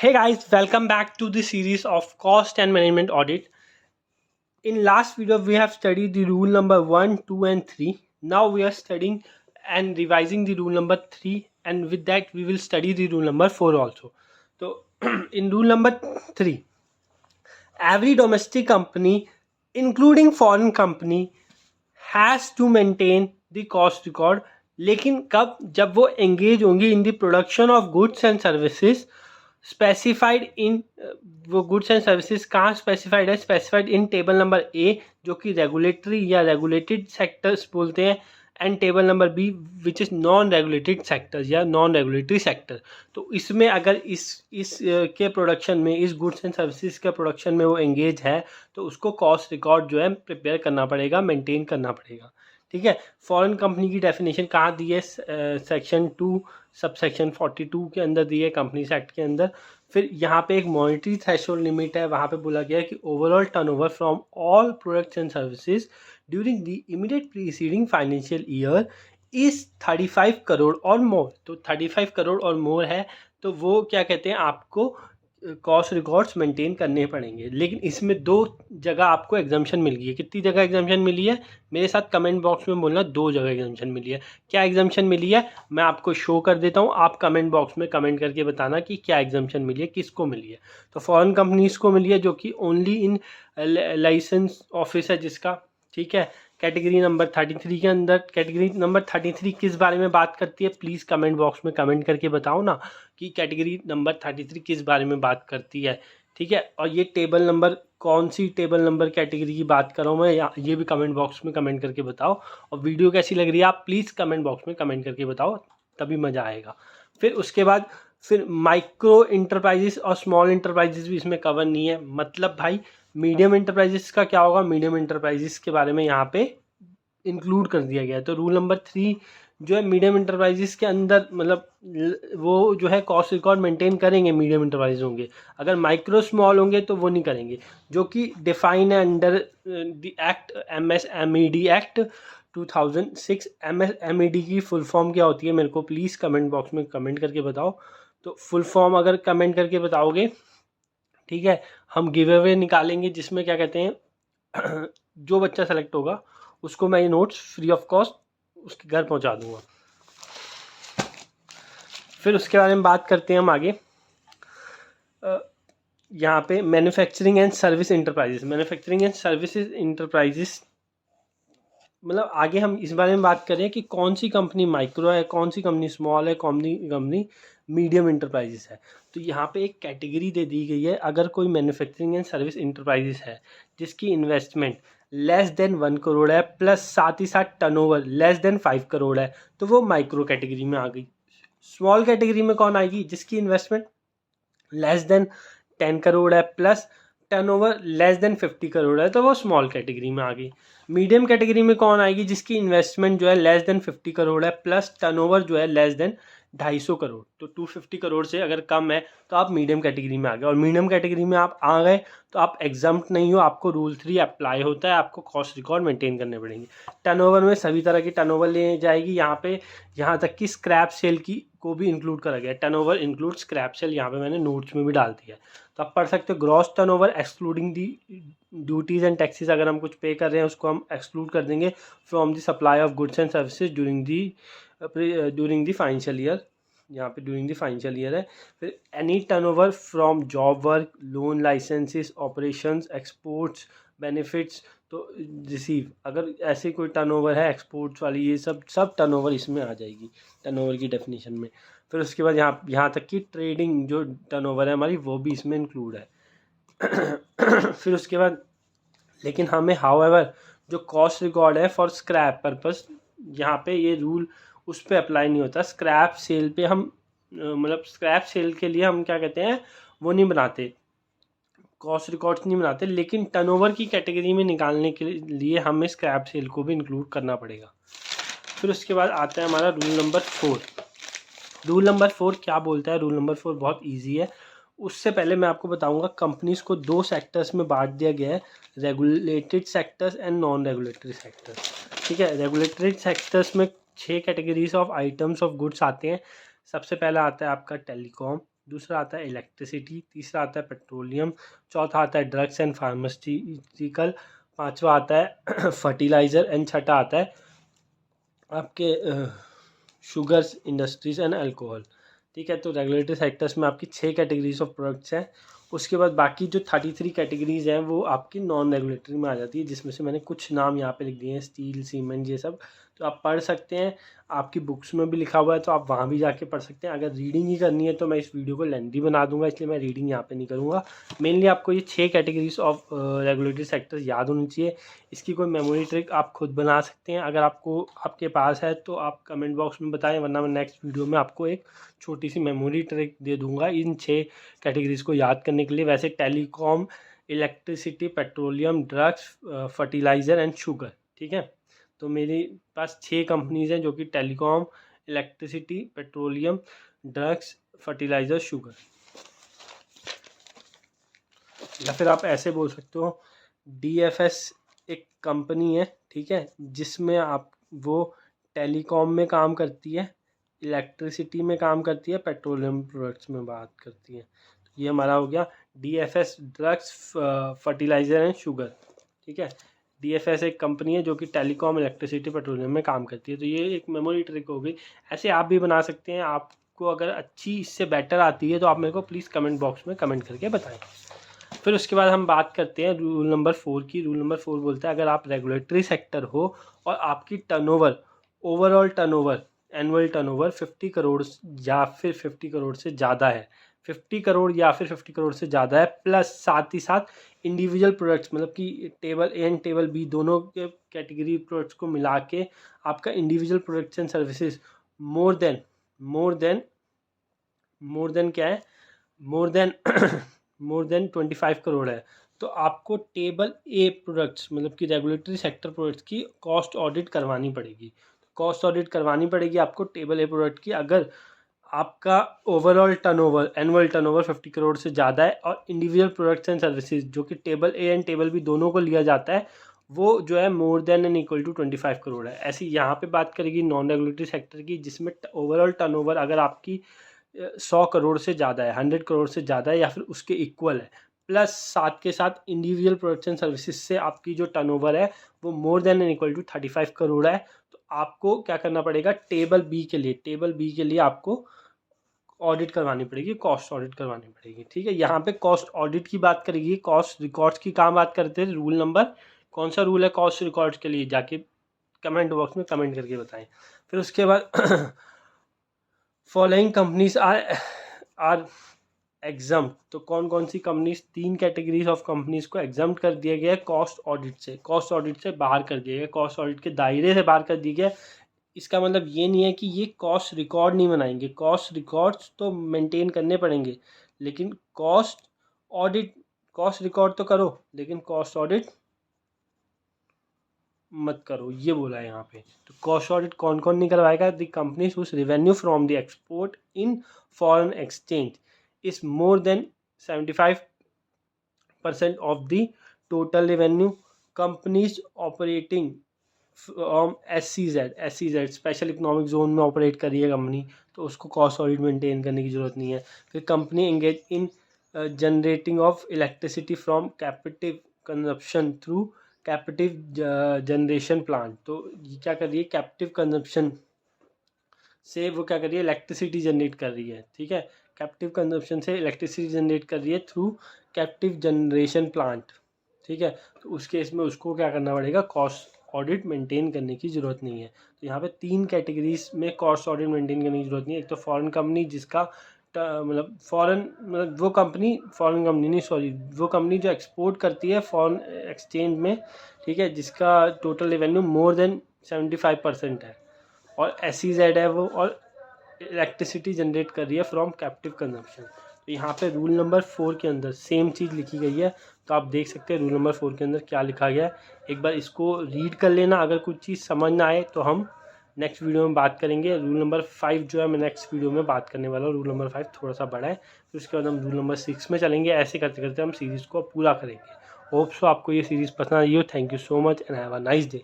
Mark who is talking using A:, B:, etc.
A: Hey guys, welcome back to the series of cost and management audit. In last video, we have studied the rule number 1, 2 and 3. Now we are studying and revising the rule number 3, and with that we will study the rule number 4 also. So in rule number 3, every domestic company including foreign company has to maintain the cost record. लेकिन कब? जब वो engage होंगी in the production of goods and services specified in वो goods and services कहाँ specified है? Specified in table number A जो कि रेगुलेटरी या रेगुलेटेड सेक्टर्स बोलते हैं, and table number B which is non regulated sectors या नॉन रेगुलेटरी सेक्टर. तो इसमें अगर इस के प्रोडक्शन में, इस गुड्स एंड सर्विसेज के प्रोडक्शन में वो एंगेज है तो उसको कॉस्ट रिकॉर्ड जो है प्रिपेयर करना पड़ेगा, मेंटेन करना पड़ेगा. ठीक है. फॉरेन कंपनी की डेफिनेशन कहाँ दी है? सेक्शन 2 सब सेक्शन 42 के अंदर दी है, कंपनीज एक्ट के अंदर. फिर यहाँ पे एक मॉनिटरी थ्रेशोल्ड लिमिट है, वहाँ पे बोला गया है कि overall turnover from all products and services during the immediate preceding financial year is 35 crore और मोर. तो 35 करोड़ और मोर है तो वो क्या कहते हैं, आपको कॉस्ट रिकॉर्ड्स मेंटेन करने पड़ेंगे. लेकिन इसमें दो जगह आपको एग्जाम्पशन मिल गई है. कितनी जगह एग्जाम्पशन मिली है? मेरे साथ कमेंट बॉक्स में बोलना. 2 जगह एग्जाम्पशन मिली है. क्या एग्जाम्पशन मिली है मैं आपको शो कर देता हूँ, आप कमेंट बॉक्स में कमेंट करके बताना कि क्या एग्जाम्पशन मिली है, किसको मिली है. तो फॉरेन कंपनीज को मिली है जो कि ओनली इन लाइसेंस ऑफिस है जिसका. ठीक है. कैटेगरी नंबर 33 के अंदर, कैटेगरी नंबर 33 किस बारे में बात करती है? प्लीज़ कमेंट बॉक्स में कमेंट करके बताओ ना कि कैटेगरी नंबर 33 किस बारे में बात करती है. ठीक है. और ये टेबल नंबर, कौन सी टेबल नंबर कैटेगरी की बात कर रहा हूँ मैं, ये भी कमेंट बॉक्स में कमेंट करके बताओ. और वीडियो कैसी लग रही है आप प्लीज़ कमेंट बॉक्स में कमेंट करके बताओ, तभी मज़ा आएगा. फिर उसके बाद फिर माइक्रो इंटरप्राइजेस और स्मॉल इंटरप्राइजेस भी इसमें कवर नहीं है. मतलब भाई मीडियम इंटरप्राइजेस का क्या होगा? मीडियम इंटरप्राइजेस के बारे में यहाँ पे इंक्लूड कर दिया गया है. तो रूल नंबर 3 जो है मीडियम इंटरप्राइजेस के अंदर, मतलब वो जो है कॉस्ट रिकॉर्ड मेंटेन करेंगे मीडियम इंटरप्राइज होंगे. अगर माइक्रो स्मॉल होंगे तो वो नहीं करेंगे, जो कि डिफाइन है under the act MSMED act 2006. MSMED की फुल फॉर्म क्या होती है मेरे को प्लीज़ कमेंट बॉक्स में कमेंट करके बताओ. तो फुल फॉर्म अगर कमेंट करके बताओगे, ठीक है, हम गिव अवे निकालेंगे जिसमें क्या कहते हैं जो बच्चा सेलेक्ट होगा उसको मैं ये नोट्स फ्री ऑफ कॉस्ट उसके घर पहुंचा दूंगा. फिर उसके बारे में बात करते हैं हम आगे. यहाँ पे manufacturing and service enterprises, manufacturing and services enterprises, मतलब आगे हम इस बारे में बात करें कि कौन सी कंपनी माइक्रो है, कौन सी कंपनी स्मॉल है, कौन सी कंपनी मीडियम इंटरप्राइजेस है. तो यहाँ पे एक कैटेगरी दे दी गई है. अगर कोई मैन्युफैक्चरिंग एंड सर्विस इंटरप्राइजेस है जिसकी इन्वेस्टमेंट लेस देन 1 करोड़ है प्लस साथ ही साथ टर्नओवर लेस देन 5 करोड़ है तो वो माइक्रो कैटेगरी में आ गई. स्मॉल कैटेगरी में कौन आएगी? जिसकी इन्वेस्टमेंट लेस देन 10 करोड़ है plus turnover less than 50 crore है तो वो स्मॉल कैटेगरी में आ गई. मीडियम कैटेगरी में कौन आएगी? जिसकी इन्वेस्टमेंट जो है लेस देन 50 करोड़ है प्लस टर्नओवर जो है लेस देन 250 करोड़. तो 250 करोड़ से अगर कम है तो आप मीडियम कैटेगरी में आ गए. और मीडियम कैटेगरी में आप आ गए तो आप एग्जाम्प्ट नहीं हो, आपको रूल 3 अप्लाई होता है, आपको कॉस्ट रिकॉर्ड मेंटेन करने पड़ेंगे. टर्नओवर में सभी तरह की टर्नओवर ले जाएगी यहाँ पे, यहाँ तक कि स्क्रैप सेल की को भी इंक्लूड करा गया. टर्नओवर इंक्लूड स्क्रैप सेल, यहाँ पे मैंने नोट्स में भी डाल दिया है तो आप पढ़ सकते हो. Gross turnover excluding the duties and taxes, अगर हम कुछ पे कर रहे हैं उसको हम एक्सक्लूड कर देंगे from the supply of goods and services during the financial year. यहाँ पे ड्यूरिंग द फाइनेंशियल ईयर है. फिर any turnover from job work, loan licences, operations, exports, benefits to receive, अगर ऐसे कोई टर्नओवर है एक्सपोर्ट्स वाली, ये सब टर्नओवर इसमें आ जाएगी टर्नओवर की डेफिनेशन में. फिर उसके बाद यहाँ तक कि ट्रेडिंग जो टर्नओवर है हमारी वो भी इसमें इंक्लूड है. फिर उसके बाद लेकिन हमें हाउएवर जो कॉस्ट रिकॉर्ड है फॉर स्क्रैप पर्पस, यहाँ पे ये रूल उस पर अप्लाई नहीं होता. स्क्रैप सेल पे हम मतलब स्क्रैप सेल के लिए हम क्या कहते हैं वो नहीं बनाते, कॉस्ट रिकॉर्ड्स नहीं बनाते. लेकिन टर्नओवर की कैटेगरी में निकालने के लिए हमें स्क्रैप सेल को भी इंक्लूड करना पड़ेगा. फिर उसके बाद आता है हमारा रूल नंबर 4. रूल नंबर 4 क्या बोलता है? रूल नंबर 4 बहुत ईजी है. उससे पहले मैं आपको बताऊंगा कंपनीज को 2 सेक्टर्स में बांट दिया गया है, regulated sectors and non regulatory sectors. ठीक है. रेगुलेटरी सेक्टर्स में 6 categories of items of goods आते हैं. सबसे पहला आता है आपका टेलीकॉम, दूसरा आता है इलेक्ट्रिसिटी, तीसरा आता है पेट्रोलियम, चौथा आता है ड्रग्स एंड फार्मास्यूटिकल, पांचवा आता है फर्टिलाइज़र एंड छठा आता है आपके शुगर्स इंडस्ट्रीज एंड अल्कोहल। ठीक है, तो रेगुलेटरी सेक्टर्स में आपकी 6 कैटेगरीज ऑफ प्रोडक्ट्स हैं। उसके बाद बाकी जो 33 कैटेगरीज हैं वो आपकी नॉन रेगुलेटरी में आ जाती है, जिसमें से मैंने कुछ नाम यहाँ पे लिख दिए हैं, स्टील, सीमेंट, ये सब तो आप पढ़ सकते हैं। आपकी बुक्स में भी लिखा हुआ है तो आप वहाँ भी जाके पढ़ सकते हैं। अगर रीडिंग ही करनी है तो मैं इस वीडियो को लेंथी बना दूंगा, इसलिए मैं रीडिंग यहाँ पे नहीं करूँगा। मेनली आपको ये 6 कैटेगरीज ऑफ रेगुलेटरी सेक्टर्स याद होनी चाहिए। इसकी कोई मेमोरी ट्रिक आप खुद बना सकते हैं, अगर आपके पास है तो आप कमेंट बॉक्स में बताएं, वरना मैं नेक्स्ट वीडियो में आपको एक छोटी सी मेमोरी ट्रिक दे दूंगा इन 6 कैटेगरीज को याद करने के लिए। वैसे telecom, electricity, petroleum, drugs, fertiliser and sugar. ठीक है, तो मेरे पास 6 कंपनीज हैं जो कि telecom, electricity, petroleum, drugs, fertiliser, sugar. या फिर आप ऐसे बोल सकते हो DFS एक कंपनी है, ठीक है, जिसमें आप वो टेलीकॉम में काम करती है, इलेक्ट्रिसिटी में काम करती है, पेट्रोलियम प्रोडक्ट्स में बात करती है। तो ये हमारा हो गया DFS, drugs, fertiliser and sugar. ठीक है, DFS एक कंपनी है जो कि टेलीकॉम, इलेक्ट्रिसिटी, पेट्रोलियम में काम करती है। तो ये एक मेमोरी ट्रिक हो गई। ऐसे आप भी बना सकते हैं। आपको अगर अच्छी इससे बेटर आती है तो आप मेरे को प्लीज़ कमेंट बॉक्स में कमेंट करके बताएं। फिर उसके बाद हम बात करते हैं रूल नंबर 4 की। रूल नंबर 4 बोलता है अगर आप रेगुलेटरी सेक्टर हो और आपकी turnover, overall turnover, annual turnover 50 crore या फिर 50 करोड़ से ज़्यादा है, 50 करोड़ या फिर 50 करोड़ से ज़्यादा है, प्लस साथ ही साथ इंडिविजुअल प्रोडक्ट्स मतलब कि table A and table B दोनों के कैटेगरी प्रोडक्ट्स को मिला के आपका individual products and services more than क्या है, मोर देन 25 करोड़ है, तो आपको टेबल ए प्रोडक्ट्स मतलब कि रेगुलेटरी सेक्टर प्रोडक्ट्स की कॉस्ट ऑडिट करवानी पड़ेगी। कॉस्ट ऑडिट करवानी पड़ेगी आपको टेबल ए प्रोडक्ट की अगर आपका overall turnover, annual turnover 50 crore से ज़्यादा है और इंडिविजुअल प्रोडक्ट्स एंड सर्विसेज जो कि table A and table B दोनों को लिया जाता है वो जो है more than and equal to 25 crore है। ऐसी यहाँ पे बात करेगी नॉन रेगुलेटरी सेक्टर की, जिसमें ओवरऑल टर्नओवर अगर आपकी 100 करोड़ से ज़्यादा है, 100 करोड़ से ज़्यादा है या फिर उसके इक्वल है, प्लस साथ के साथ इंडिविजुअल प्रोडक्ट्स एंड सर्विसेज से आपकी जो टर्नओवर है वो more than and equal to 35 crore है, तो आपको क्या करना पड़ेगा, टेबल बी के लिए आपको ऑडिट करवानी पड़ेगी, कॉस्ट ऑडिट करवानी पड़ेगी। ठीक है, यहाँ पे कॉस्ट ऑडिट की बात करेगी, कॉस्ट रिकॉर्ड्स की कहाँ बात करते हैं, रूल नंबर कौन सा रूल है कॉस्ट रिकॉर्ड्स के लिए, जाके कमेंट बॉक्स में कमेंट करके बताएं। फिर उसके बाद फॉलोइंग कंपनीज आर एग्जाम, तो कौन कौन सी कंपनीज, 3 कैटेगरीज ऑफ कंपनीज को एग्जाम कर दिया गया है कॉस्ट ऑडिट से बाहर कर दिया गया, कॉस्ट ऑडिट के दायरे से बाहर कर दिया गया। इसका मतलब ये नहीं है कि ये कॉस्ट रिकॉर्ड नहीं बनाएंगे, कॉस्ट रिकॉर्ड्स तो मेंटेन करने पड़ेंगे, लेकिन कॉस्ट रिकॉर्ड तो करो लेकिन कॉस्ट ऑडिट मत करो, ये बोला है यहाँ पे। तो कॉस्ट ऑडिट कौन कौन नहीं करवाएगा, the companies whose revenue from the export in foreign exchange is more than 75% of the total revenue, companies operating from SEZ special economic zone में ऑपरेट कर रही है कंपनी, तो उसको कॉस्ट ऑडिट मेंटेन करने की जरूरत नहीं है। फिर company engage in generating of electricity from captive consumption through captive generation plant, तो ये क्या कर रही है, कैपेटिव कंजप्शन से वो क्या कर रही है, इलेक्ट्रिसिटी जनरेट कर रही है। ठीक है, कैपेटिव कंजप्शन से इलेक्ट्रिसिटी जनरेट कर रही है थ्रू कैपेटिव जनरेशन प्लांट। ठीक है, तो उस केस में उसको क्या करना पड़ेगा, कॉस्ट ऑडिट मेंटेन करने की ज़रूरत नहीं है। तो यहाँ पे 3 कैटेगरीज में कॉस्ट ऑडिट मेंटेन करने की ज़रूरत नहीं है। एक तो फॉरेन कंपनी जिसका मतलब वो कंपनी जो एक्सपोर्ट करती है फॉरेन एक्सचेंज में, ठीक है, जिसका टोटल रेवेन्यू मोर देन 75% है, और SEZ है वो, और इलेक्ट्रिसिटी जनरेट कर रही है फ्रॉम कैपेटिव कंजम्पशन। तो यहाँ पे रूल नंबर 4 के अंदर सेम चीज़ लिखी गई है, तो आप देख सकते हैं रूल नंबर 4 के अंदर क्या लिखा गया है। एक बार इसको रीड कर लेना, अगर कुछ चीज़ समझ ना आए तो हम नेक्स्ट वीडियो में बात करेंगे। रूल नंबर 5 जो है मैं नेक्स्ट वीडियो में बात करने वाला हूँ। रूल नंबर 5 थोड़ा सा बड़ा है, फिर उसके बाद हम रूल नंबर 6 में चलेंगे। ऐसे करते करते हम सीरीज़ को पूरा करेंगे। होप सो आपको ये सीरीज़ पसंद आई हो। Thank you so much and have a nice day.